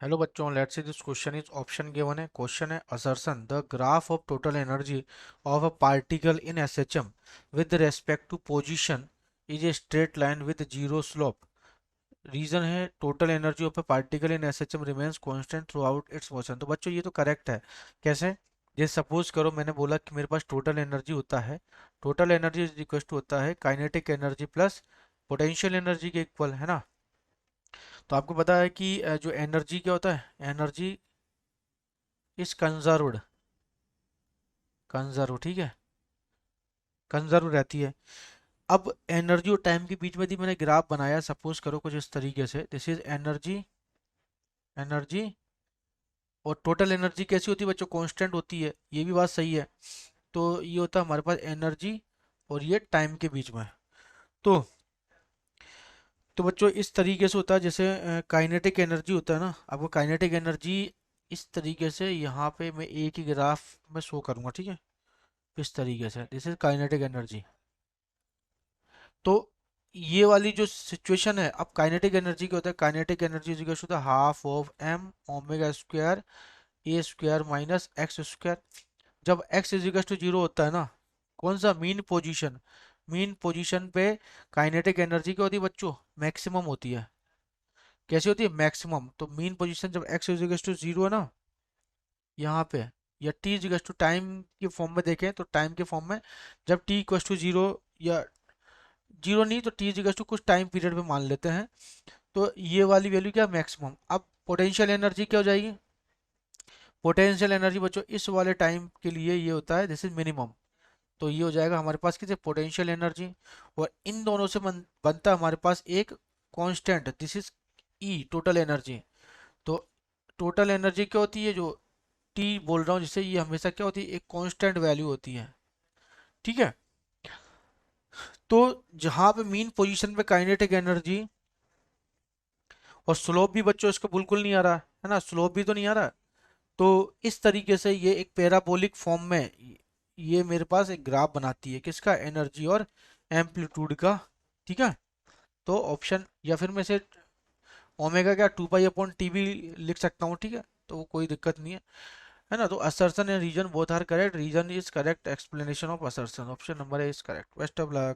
Hello बच्चों, let's see this question is option given है। Question है assertion the graph of total energy of a particle in SHM with respect to position is a straight line with zero slope. Reason है total energy of a particle in SHM remains constant throughout its motion. तो बच्चों ये तो correct है। कैसे? ये suppose करो मैंने बोला कि मेरे पास टोटल एनर्जी होता है, total energy is equal to होता है kinetic energy plus potential energy के इक्वल, है ना। तो आपको पता है कि जो एनर्जी क्या होता है, एनर्जी इज कंजर्व्ड, कंजर्व, ठीक है, कंजर्व रहती है। अब एनर्जी और टाइम के बीच में भी मैंने ग्राफ बनाया, सपोज करो कुछ इस तरीके से, दिस इज एनर्जी, एनर्जी और टोटल एनर्जी कैसी होती है बच्चों, कांस्टेंट होती है, ये भी बात सही है। तो ये होता है हमारे पास एनर्जी और ये टाइम के बीच में। तो तो बच्चों इस तरीके से होता है, जैसे काइनेटिक एनर्जी होता है ना, आपको काइनेटिक एनर्जी इस तरीके से यहाँ पे मैं एक ही ग्राफ में शो करूंगा, ठीक है, इस तरीके से, दिस इज काइनेटिक एनर्जी। तो ये वाली जो सिचुएशन है, अब काइनेटिक एनर्जी क्या होता है, काइनेटिक एनर्जी इज होता है half of M omega square A square minus X square. जब एक्स इज टू जीरो होता है ना, कौन सा, मीन पोजीशन, मीन पोजीशन पे काइनेटिक एनर्जी क्या होती है बच्चों, मैक्सिमम होती है। कैसे होती है, मैक्सिमम। तो मीन पोजीशन जब एक्स इज टू जीरो है ना, यहाँ पे, या टी इज टू टाइम के फॉर्म में देखें तो टाइम के फॉर्म में, जब टी इक्वल टू जीरो, या जीरो नहीं तो टी इज टू कुछ टाइम पीरियड पे मान लेते हैं, तो ये वाली वैल्यू क्या, मैक्सिमम। अब पोटेंशियल एनर्जी क्या हो जाएगी, पोटेंशियल एनर्जी बच्चों इस वाले टाइम के लिए ये होता है दिस इज मिनिमम। तो ये हो जाएगा हमारे पास किसे, पोटेंशियल एनर्जी। और इन दोनों से बनता है हमारे पास एक constant, this is E total energy. तो टोटल एनर्जी क्या होती है, जो टी बोल रहा हूँ जिससे, ये हमेशा क्या होती है, एक कांस्टेंट वैल्यू होती है, ठीक है। तो जहां पे मीन पोजीशन पे काइनेटिक एनर्जी, और स्लोप भी बच्चों इसका बिल्कुल नहीं आ रहा है ना, स्लोप भी तो नहीं आ रहा। तो इस तरीके से ये एक पैराबोलिक फॉर्म में ये मेरे पास एक ग्राफ बनाती है, किसका, एनर्जी और एम्पलीट्यूड का, ठीक है। तो ऑप्शन, या फिर मैं इसे ओमेगा क्या टू पाई अपॉन टी भी लिख सकता हूँ, ठीक है, तो वो कोई दिक्कत नहीं है ना। तो assertion and reason both are correct, reason is correct explanation of assertion, option number A is correct. Best of luck.